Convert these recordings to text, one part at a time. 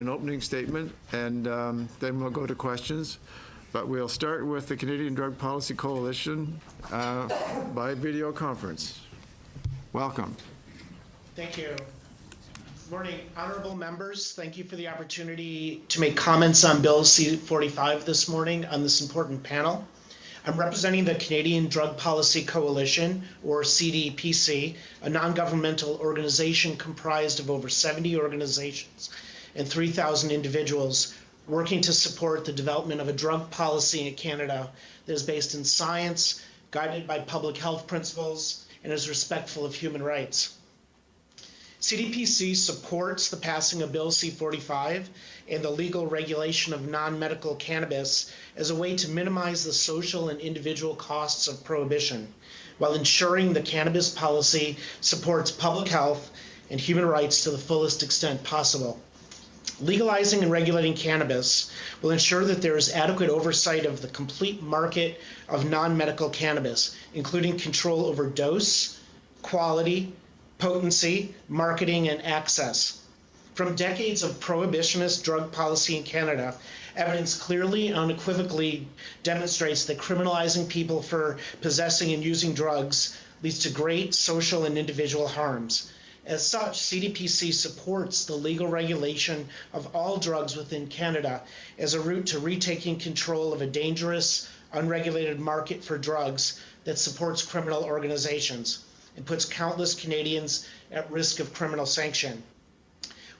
An opening statement, and then we'll go to questions. But we'll start with the Canadian Drug Policy Coalition by video conference. Welcome. Thank you. Good morning, honorable members. Thank you for the opportunity to make comments on Bill C-45 this morning on this important panel. I'm representing the Canadian Drug Policy Coalition, or CDPC, a non-governmental organization comprised of over 70 organizations and 3,000 individuals working to support the development of a drug policy in Canada that is based in science, guided by public health principles, and is respectful of human rights. CDPC supports the passing of Bill C-45 and the legal regulation of non-medical cannabis as a way to minimize the social and individual costs of prohibition, while ensuring the cannabis policy supports public health and human rights to the fullest extent possible. Legalizing and regulating cannabis will ensure that there is adequate oversight of the complete market of non-medical cannabis, including control over dose, quality, potency, marketing, and access. From decades of prohibitionist drug policy in Canada, evidence clearly and unequivocally demonstrates that criminalizing people for possessing and using drugs leads to great social and individual harms. As such, CDPC supports the legal regulation of all drugs within Canada as a route to retaking control of a dangerous, unregulated market for drugs that supports criminal organizations and puts countless Canadians at risk of criminal sanction.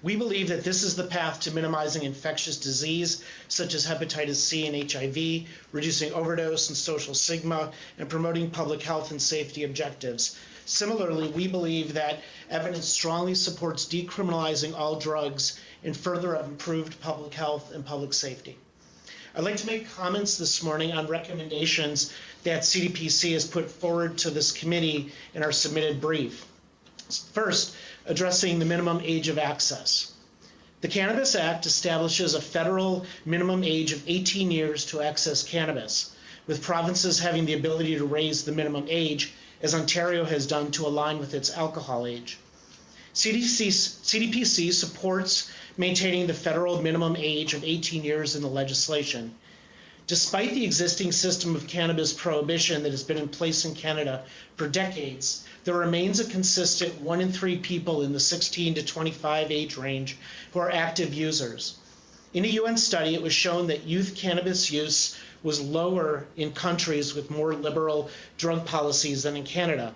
We believe that this is the path to minimizing infectious disease such as hepatitis C and HIV, reducing overdose and social stigma, and promoting public health and safety objectives. Similarly, we believe that evidence strongly supports decriminalizing all drugs in further of improved public health and public safety. I'd like to make comments this morning on recommendations that CDPC has put forward to this committee in our submitted brief. First, addressing the minimum age of access. The Cannabis Act establishes a federal minimum age of 18 years to access cannabis, with provinces having the ability to raise the minimum age, as Ontario has done to align with its alcohol age. CDPC supports maintaining the federal minimum age of 18 years in the legislation. Despite the existing system of cannabis prohibition that has been in place in Canada for decades, there remains a consistent 1 in 3 people in the 16 to 25 age range who are active users. In a UN study, it was shown that youth cannabis use was lower in countries with more liberal drug policies than in Canada,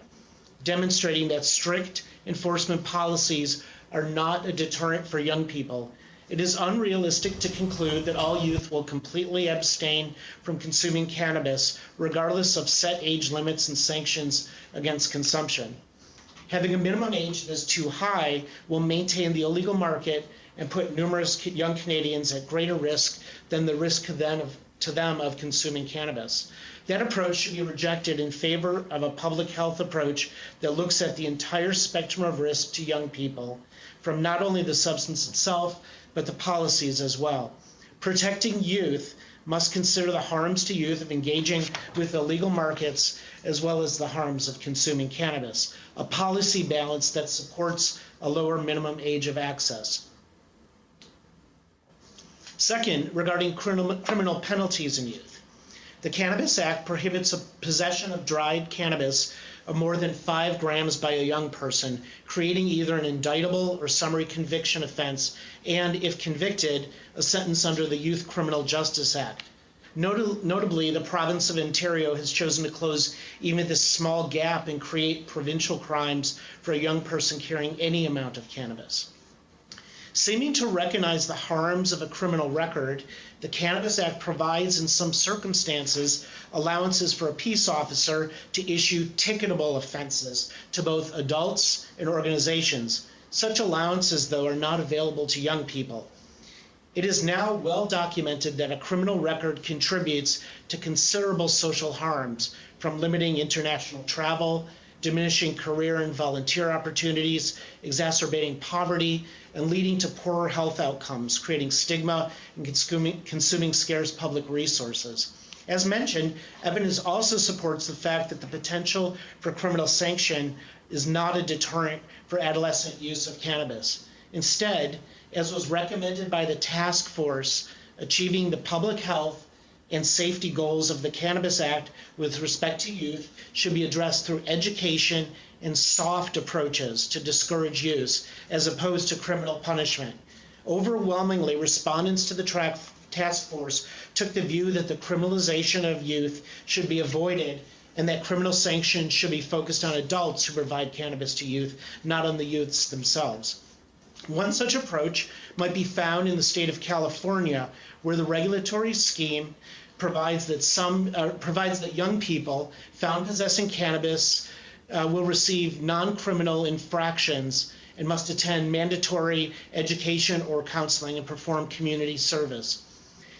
demonstrating that strict enforcement policies are not a deterrent for young people. It is unrealistic to conclude that all youth will completely abstain from consuming cannabis, regardless of set age limits and sanctions against consumption. Having a minimum age that is too high will maintain the illegal market and put numerous young Canadians at greater risk than the risk to them of consuming cannabis. That approach should be rejected in favor of a public health approach that looks at the entire spectrum of risk to young people, from not only the substance itself, but the policies as well. Protecting youth must consider the harms to youth of engaging with illegal markets, as well as the harms of consuming cannabis, a policy balance that supports a lower minimum age of access. Second, regarding criminal penalties in youth. The Cannabis Act prohibits a possession of dried cannabis of more than 5 grams by a young person, creating either an indictable or summary conviction offense, and, if convicted, a sentence under the Youth Criminal Justice Act. Notably, the province of Ontario has chosen to close even this small gap and create provincial crimes for a young person carrying any amount of cannabis. Seeming to recognize the harms of a criminal record, the Cannabis Act provides, in some circumstances, allowances for a peace officer to issue ticketable offenses to both adults and organizations. Such allowances, though, are not available to young people. It is now well documented that a criminal record contributes to considerable social harms, from limiting international travel, diminishing career and volunteer opportunities, exacerbating poverty, and leading to poorer health outcomes, creating stigma and consuming scarce public resources. As mentioned, evidence also supports the fact that the potential for criminal sanction is not a deterrent for adolescent use of cannabis. Instead, as was recommended by the task force achieving the public health and safety goals of the Cannabis Act with respect to youth, should be addressed through education and soft approaches to discourage use, as opposed to criminal punishment. Overwhelmingly, respondents to the task force took the view that the criminalization of youth should be avoided and that criminal sanctions should be focused on adults who provide cannabis to youth, not on the youths themselves. One such approach might be found in the state of California, where the regulatory scheme provides that young people found possessing cannabis will receive non-criminal infractions and must attend mandatory education or counseling and perform community service.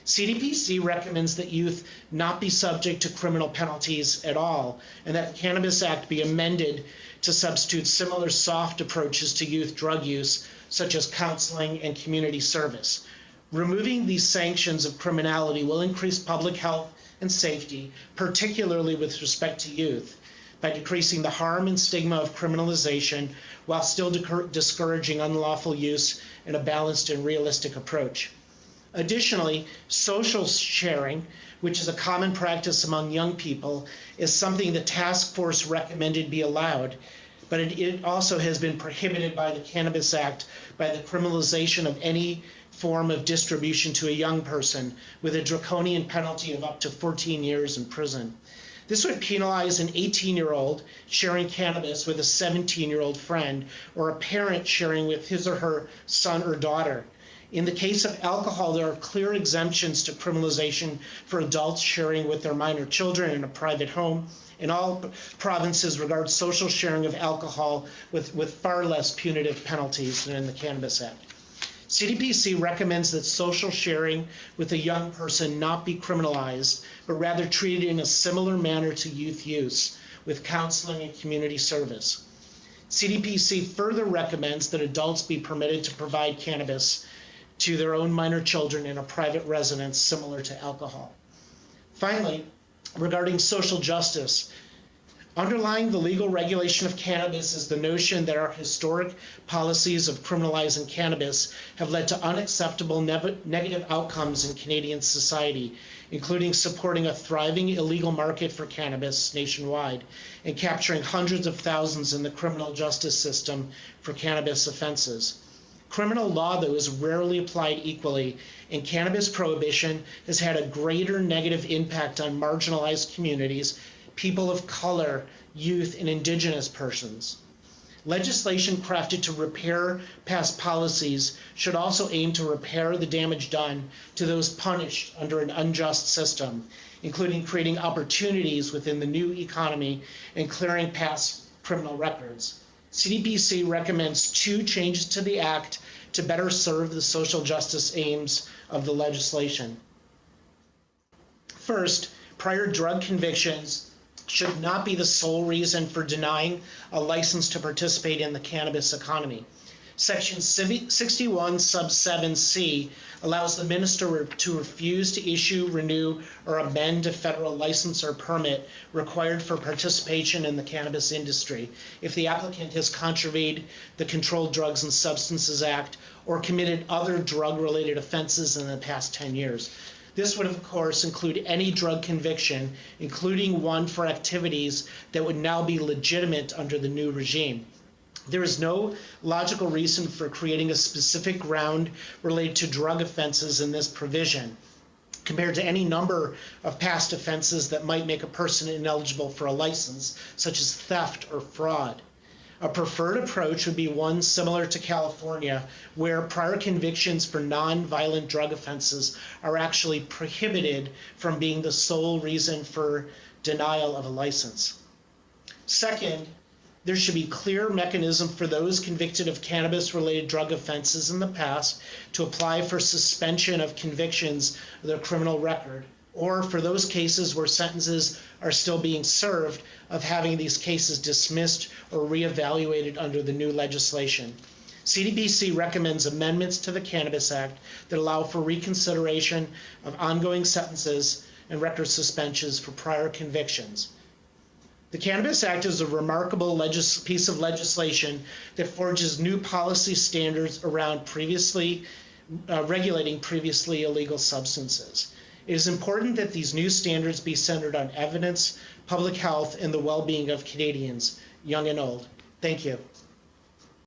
CDPC recommends that youth not be subject to criminal penalties at all, and that the Cannabis Act be amended to substitute similar soft approaches to youth drug use, such as counseling and community service. Removing these sanctions of criminality will increase public health and safety, particularly with respect to youth, by decreasing the harm and stigma of criminalization while still discouraging unlawful use in a balanced and realistic approach. Additionally, social sharing, which is a common practice among young people, is something the task force recommended be allowed, but it also has been prohibited by the Cannabis Act by the criminalization of any form of distribution to a young person, with a draconian penalty of up to 14 years in prison. This would penalize an 18-year-old sharing cannabis with a 17-year-old friend, or a parent sharing with his or her son or daughter. In the case of alcohol, there are clear exemptions to criminalization for adults sharing with their minor children in a private home. And all provinces regard social sharing of alcohol with far less punitive penalties than in the Cannabis Act. CDPC recommends that social sharing with a young person not be criminalized, but rather treated in a similar manner to youth use, with counseling and community service. CDPC further recommends that adults be permitted to provide cannabis to their own minor children in a private residence similar to alcohol. Finally, regarding social justice, underlying the legal regulation of cannabis is the notion that our historic policies of criminalizing cannabis have led to unacceptable negative outcomes in Canadian society, including supporting a thriving illegal market for cannabis nationwide and capturing hundreds of thousands in the criminal justice system for cannabis offenses. Criminal law, though, is rarely applied equally, and cannabis prohibition has had a greater negative impact on marginalized communities, people of color, youth, and Indigenous persons. Legislation crafted to repair past policies should also aim to repair the damage done to those punished under an unjust system, including creating opportunities within the new economy and clearing past criminal records. CDPC recommends 2 changes to the Act to better serve the social justice aims of the legislation. First, prior drug convictions should not be the sole reason for denying a license to participate in the cannabis economy. Section 61 sub 7C allows the minister to refuse to issue, renew, or amend a federal license or permit required for participation in the cannabis industry if the applicant has contravened the Controlled Drugs and Substances Act or committed other drug-related offenses in the past 10 years. This would, of course, include any drug conviction, including one for activities that would now be legitimate under the new regime. There is no logical reason for creating a specific ground related to drug offenses in this provision, compared to any number of past offenses that might make a person ineligible for a license, such as theft or fraud. A preferred approach would be one similar to California, where prior convictions for non-violent drug offenses are actually prohibited from being the sole reason for denial of a license. Second, there should be clear mechanism for those convicted of cannabis-related drug offenses in the past to apply for suspension of convictions of their criminal record, or for those cases where sentences are still being served, of having these cases dismissed or reevaluated under the new legislation. CDPC recommends amendments to the Cannabis Act that allow for reconsideration of ongoing sentences and record suspensions for prior convictions. The Cannabis Act is a remarkable piece of legislation that forges new policy standards around regulating previously illegal substances. It is important that these new standards be centered on evidence, public health, and the well-being of Canadians, young and old. Thank you.